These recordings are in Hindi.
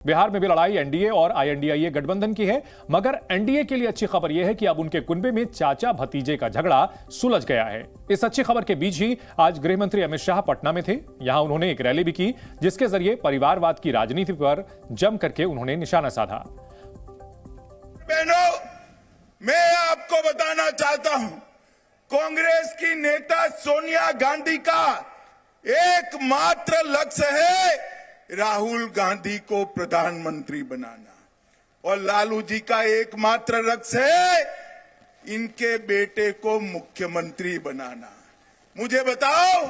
बिहार में भी लड़ाई एनडीए और आईएनडीआईए गठबंधन की है, मगर एनडीए के लिए अच्छी खबर यह है कि अब उनके कुनबे में चाचा भतीजे का झगड़ा सुलझ गया है। इस अच्छी खबर के बीच ही आज गृह मंत्री अमित शाह पटना में थे। यहां उन्होंने एक रैली भी की, जिसके जरिए परिवारवाद की राजनीति पर जम करके उन्होंने निशाना साधा। बहनों, मैं आपको बताना चाहता हूं, कांग्रेस की नेता सोनिया गांधी का एकमात्र लक्ष्य है राहुल गांधी को प्रधानमंत्री बनाना, और लालू जी का एकमात्र लक्ष्य है इनके बेटे को मुख्यमंत्री बनाना। मुझे बताओ,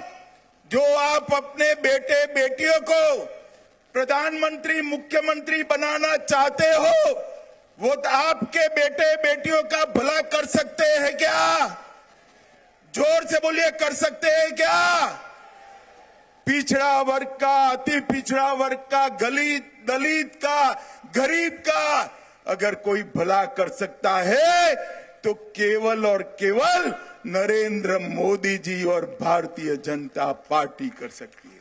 जो आप अपने बेटे बेटियों को प्रधानमंत्री मुख्यमंत्री बनाना चाहते हो, वो तो आपके बेटे बेटियों का भला कर सकते हैं क्या? जोर से बोलिए, कर सकते हैं क्या? पिछड़ा वर्ग का, अति पिछड़ा वर्ग का, दलित का, गरीब का अगर कोई भला कर सकता है तो केवल और केवल नरेंद्र मोदी जी और भारतीय जनता पार्टी कर सकती है।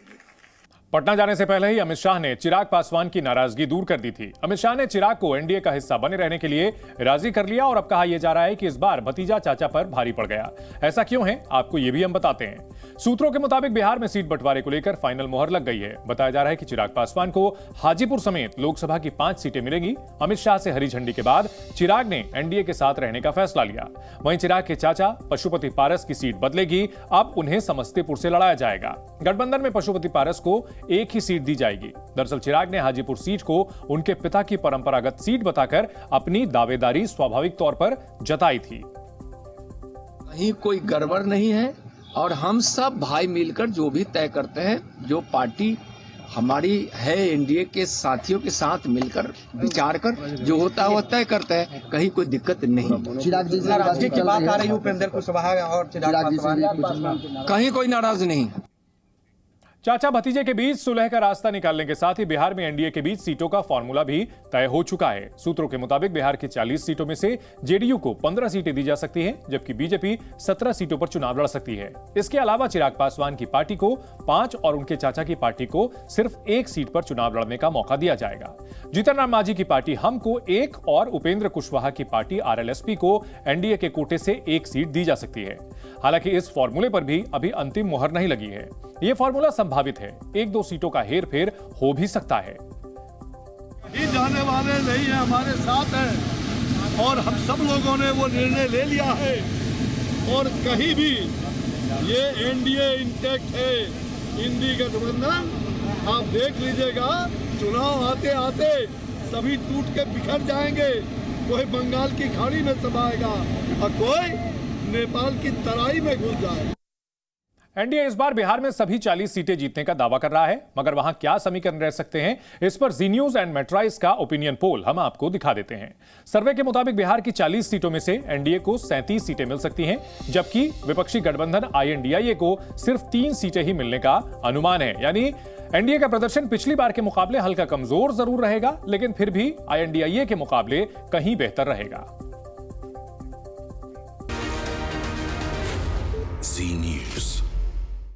पटना जाने से पहले ही अमित शाह ने चिराग पासवान की नाराजगी दूर कर दी थी। अमित शाह ने चिराग को एनडीए का हिस्सा बने रहने के लिए राजी कर लिया और अब कहा यह जा रहा है कि इस बार भतीजा चाचा पर भारी पड़ गया। ऐसा क्यों है, आपको यह भी हम बताते हैं। सूत्रों के मुताबिक बिहार में सीट बंटवारे को लेकर फाइनल मोहर लग गई है। बताया जा रहा है कि चिराग पासवान को हाजीपुर समेत लोकसभा की 5 सीटें मिलेंगी। अमित शाह से हरी झंडी के बाद चिराग ने एनडीए के साथ रहने का फैसला लिया। वहीं चिराग के चाचा पशुपति पारस की सीट बदलेगी, अब उन्हें समस्तीपुर से लड़ाया जाएगा। गठबंधन में पशुपति पारस को एक ही सीट दी जाएगी। दरअसल चिराग ने हाजीपुर सीट को उनके पिता की परंपरागत सीट बताकर अपनी दावेदारी स्वाभाविक तौर पर जताई थी। कहीं कोई गड़बड़ नहीं है और हम सब भाई मिलकर जो भी तय करते हैं, जो पार्टी हमारी है एनडीए के साथियों के साथ मिलकर विचार कर जो होता है वह तय करते हैं। कहीं कोई दिक्कत नहीं। चिराग जी से राजनीति की बात आ रही है, उपेंद्र कुशवाहा और चिराग जी से कहीं कोई नाराज नहीं। चाचा भतीजे के बीच सुलह का रास्ता निकालने के साथ ही बिहार में एनडीए के बीच सीटों का फॉर्मूला भी तय हो चुका है। सूत्रों के मुताबिक बिहार की 40 सीटों में से जेडीयू को 15 सीटें दी जा सकती हैं, जबकि बीजेपी 17 सीटों पर चुनाव लड़ सकती है। इसके अलावा चिराग पासवान की पार्टी को 5 और उनके चाचा की पार्टी को सिर्फ 1 सीट पर चुनाव लड़ने का मौका दिया जाएगा। जीतन राम मांझी की पार्टी हम को 1 और उपेंद्र कुशवाहा की पार्टी आरएलएसपी को एनडीए के कोटे से 1 सीट दी जा सकती है। हालांकि इस फॉर्मूले पर भी अभी अंतिम मुहर नहीं लगी है। यह फॉर्मूला संभावित है, 1-2 सीटों का हेरफेर हो भी सकता है। जाने वाले नहीं है, हमारे साथ है और हम सब लोगों ने वो निर्णय ले लिया है और कहीं भी ये एनडीए इंटैक्ट है। इंडी गठबंधन आप देख लीजिएगा, चुनाव आते आते सभी टूट के बिखर जाएंगे। कोई बंगाल की खाड़ी में समाएगा और कोई नेपाल की तराई में घुस जाएगा। एनडीए इस बार बिहार में सभी 40 सीटें जीतने का दावा कर रहा है, मगर वहां क्या समीकरण रह सकते हैं, इस पर जी न्यूज एंड मेट्राइज का ओपिनियन पोल हम आपको दिखा देते हैं। सर्वे के मुताबिक बिहार की 40 सीटों में से एनडीए को 37 सीटें मिल सकती हैं, जबकि विपक्षी गठबंधन आईएनडीआईए को सिर्फ 3 सीटें ही मिलने का अनुमान है। यानी एनडीए का प्रदर्शन पिछली बार के मुकाबले हल्का कमजोर जरूर रहेगा, लेकिन फिर भी आईएनडीआईए के मुकाबले कहीं बेहतर रहेगा।